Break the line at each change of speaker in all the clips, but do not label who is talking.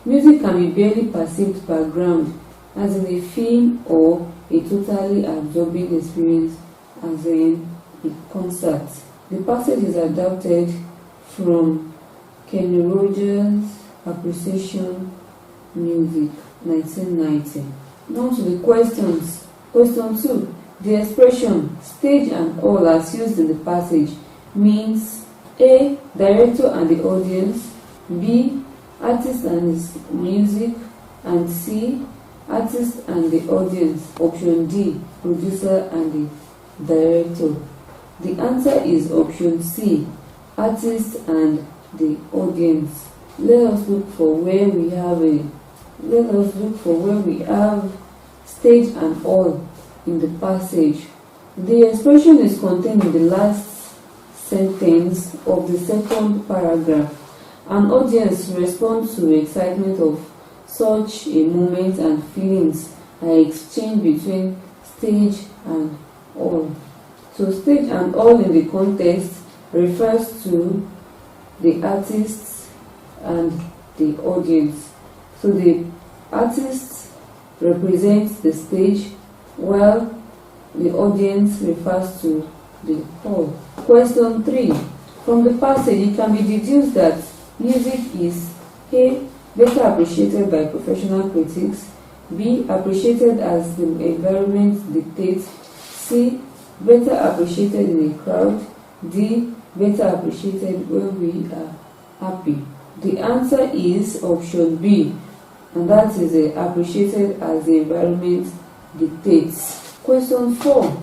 Music can be barely perceived background, as in a film, or a totally absorbing experience, as in a concert. The passage is adapted from Kenny Rogers' Appreciation Music, 1990. Now to the questions. Question 2. The expression stage and all as used in the passage means A. Director and the audience, B. Artist and his music, and C. Artist and the audience. Option D. Producer and the director. The answer is option C. Artist and the audience. Let us look for where we have stage and all in the passage. The expression is contained in the last sentence of the second paragraph. An audience responds to excitement of such a moment, and feelings are exchanged between stage and all. So stage and all in the context refers to the artists and the audience. So the artist represents the stage, while the audience refers to the hall. Question 3. From the passage, it can be deduced that music is A. Better appreciated by professional critics, B. Appreciated as the environment dictates, C. Better appreciated in a crowd, D. Better appreciated when we are happy. The answer is option B, and that is appreciated as the environment dictates. Question 4.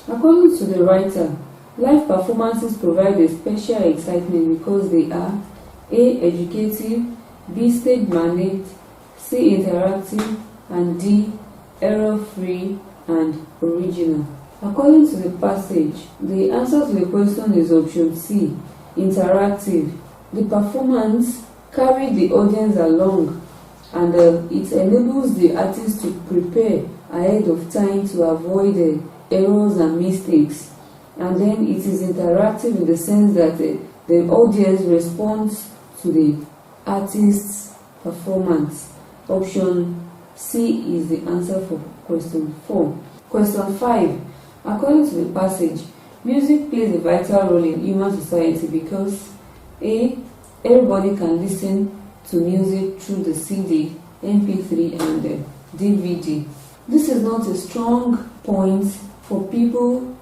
According to the writer, live performances provide a special excitement because they are A. Educative, B. Stage managed, C. Interactive, and D. Error-free and original. According to the passage, the answer to the question is option C. Interactive. The performance carries the audience along, and it enables the artist to prepare ahead of time to avoid errors and mistakes. And then it is interactive in the sense that the audience responds to the artist's performance. Option C is the answer for question 4. Question 5. According to the passage, music plays a vital role in human society because A. Everybody can listen to music through the CD, MP3 and DVD. This is not a strong point for people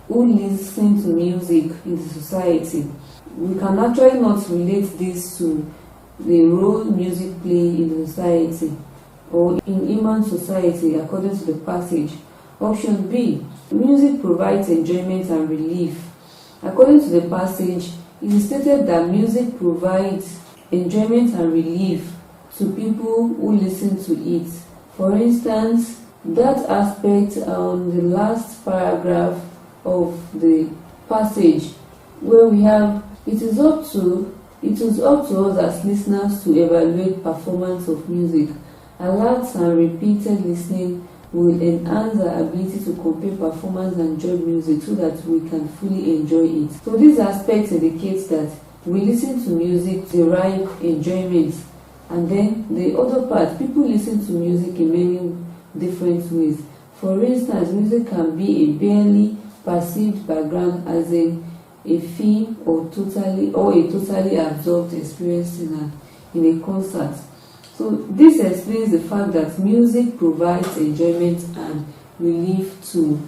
who listen to music in the society. We can actually not relate this to the role music plays in the society or in human society according to the passage. Option B. Music provides enjoyment and relief. According to the passage, it is stated that music provides enjoyment and relief to people who listen to it. For instance, that aspect on the last paragraph of the passage where we have it is up to us as listeners to evaluate performance of music. Alert and repeated listening will enhance our ability to compare performance and judge music so that we can fully enjoy it. So this aspect indicates that we listen to music, derive enjoyment, and then the other part, people listen to music in many different ways. For instance, music can be a barely perceived background, as in a film, or a totally absorbed experience in a concert. So this explains the fact that music provides enjoyment and relief to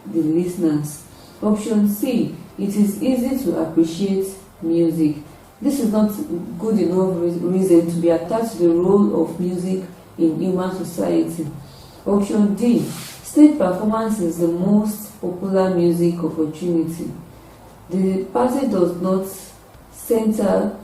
the listeners. Option C. It is easy to appreciate music. This is not good enough reason to be attached to the role of music in human society. Option D. Stage performance is the most popular music opportunity. The passage does not center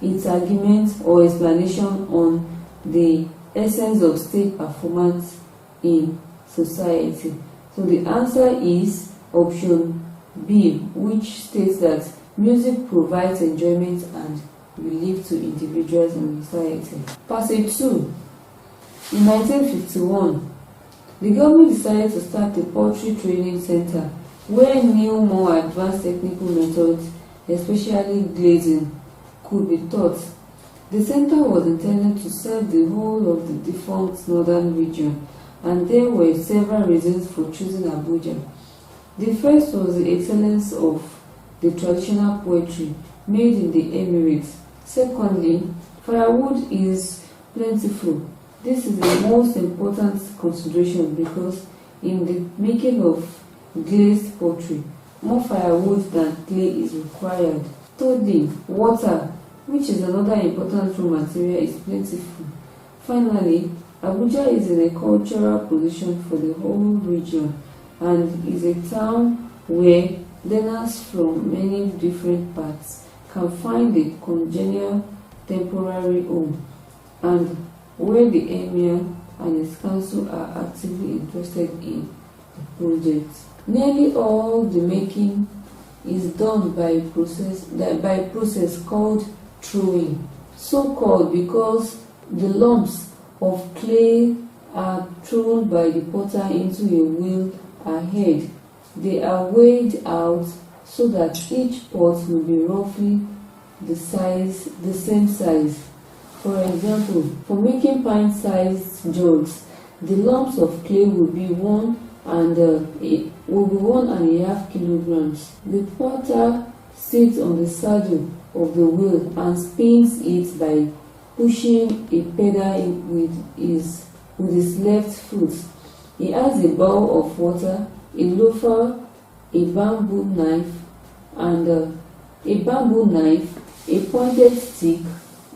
its argument or explanation on the essence of stage performance in society. So the answer is option B, which states that music provides enjoyment and relief to individuals in society. Passage 2. In 1951, the government decided to start a poultry training center where new, more advanced technical methods, especially glazing, could be taught. The center was intended to serve the whole of the defunct northern region, and there were several reasons for choosing Abuja. The first was the excellence of the traditional poetry made in the Emirates. Secondly, firewood is plentiful. This is the most important consideration because in the making of glazed pottery, more firewood than clay is required. Thirdly, water, which is another important raw material, is plentiful. Finally, Abuja is in a cultural position for the whole region and is a town where learners from many different parts can find a congenial temporary home, and where the Emir and his council are actively interested in the project. Nearly all the making is done by a process called throwing, so called because the lumps of clay are thrown by the potter into a wheel ahead. They are weighed out so that each pot will be roughly the same size. For example, for making pint-sized jugs, the lumps of clay will be 1.5 kilograms. The potter sits on the saddle of the wheel and spins it by pushing a pedal with his left foot. He has a bowl of water, a loafer, a bamboo knife, a pointed stick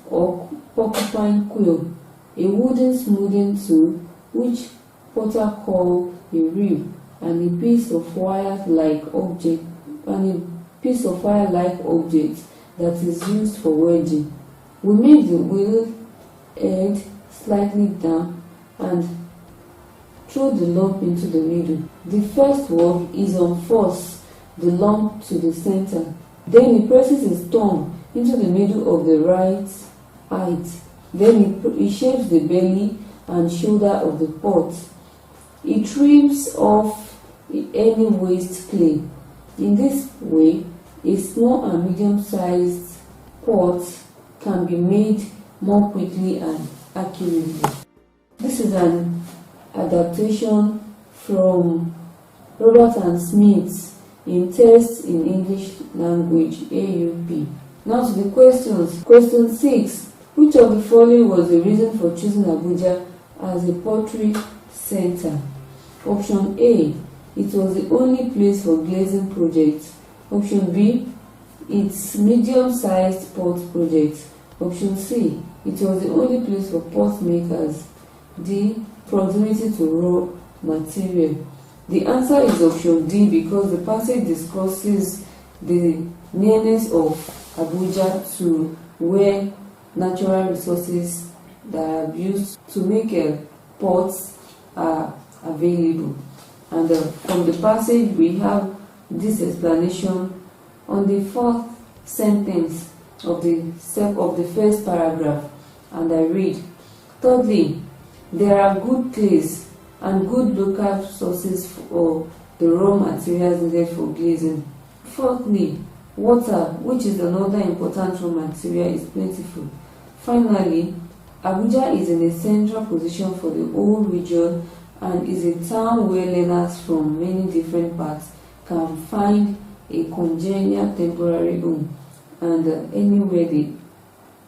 or porcupine quill, a wooden smoothing tool, which potter call a rib, and a piece of wire-like object, that is used for wedging. We make the wheel head slightly down and throw the lump into the middle. The first work is unforce the lump to the center. Then he presses his thumb into the middle of the right height. Then he shapes the belly and shoulder of the pot. He trims off any waste clay. In this way, a small and medium-sized pot can be made more quickly and accurately. This is an adaptation from Robert and Smith's in Text in English Language, AUP. Now to the questions. Question 6. Which of the following was the reason for choosing Abuja as a pottery center? Option A. It was the only place for glazing projects. Option B. It's medium-sized pot projects. Option C. It was the only place for pot makers. D. Proximity to raw material. The answer is option D because the passage discusses the nearness of Abuja to where natural resources that are used to make pots are available. And from the passage we have this explanation on the fourth sentence of the first paragraph, and I read, thirdly, there are good clays and good local sources for the raw materials needed for glazing. Fourthly, water, which is another important raw material, is plentiful. Finally, Abuja is in a central position for the whole region and is a town where learners from many different parts can find a congenial temporary home, and anywhere the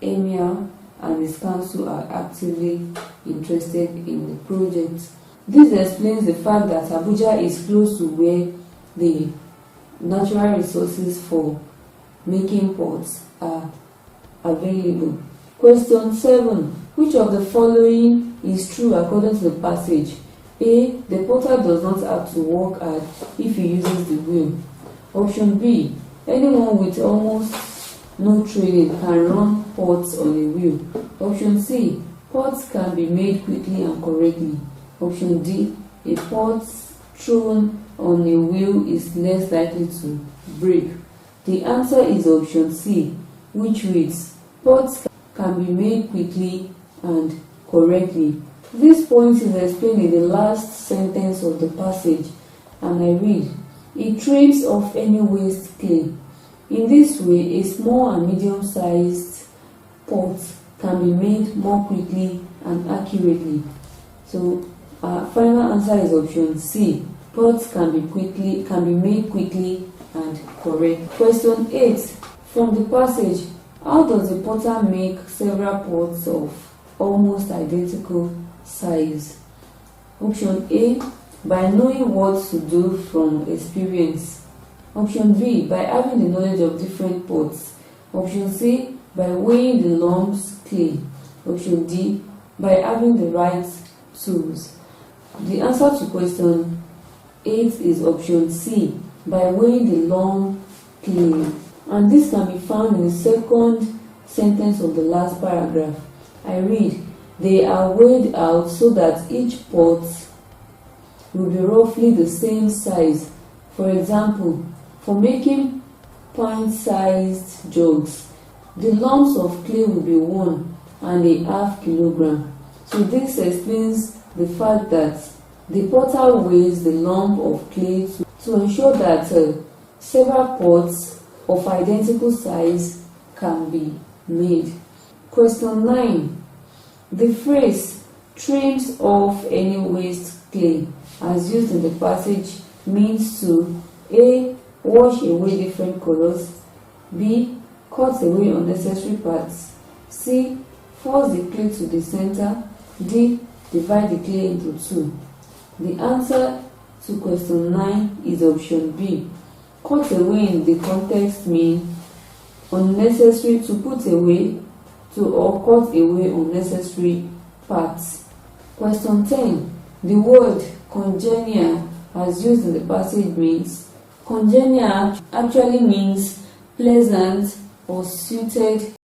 Emir and his council are actively interested in the project. This explains the fact that Abuja is close to where the natural resources for making pots are available. Question 7. Which of the following is true according to the passage? A. The potter does not have to work hard if he uses the wheel. Option B. Anyone with almost no training can run pots on a wheel. Option C. Pots can be made quickly and correctly. Option D. A pot thrown on a wheel is less likely to break. The answer is option C, which reads, pots can be made quickly and correctly. This point is explained in the last sentence of the passage, and I read, it trims off any waste clay. In this way, a small and medium-sized pot can be made more quickly and accurately. So our final answer is option C. Pots can be made quickly and correct. Question 8. From the passage, how does the potter make several pots of almost identical size? Option A, by knowing what to do from experience. Option B, by having the knowledge of different pots. Option C, by weighing the lumps clay. Option D, by having the right tools. The answer to question 8 is option C, by weighing the lump clay. And this can be found in the second sentence of the last paragraph. I read, they are weighed out so that each pot will be roughly the same size. For example, for making pint-sized jugs, the lumps of clay will be 1.5 kilograms. So this explains the fact that the potter weighs the lump of clay to ensure that several pots of identical size can be made. Question 9. The phrase trims off any waste clay as used in the passage means to A. Wash away different colors, B. Cut away unnecessary parts, C. Force the clay to the center, D. Divide the clay into two. The answer to question 9 is option B. Cut away in the context means unnecessary, to put away, or cut away unnecessary parts. Question 10. The word congenial as used in the passage means congenial actually means pleasant or suited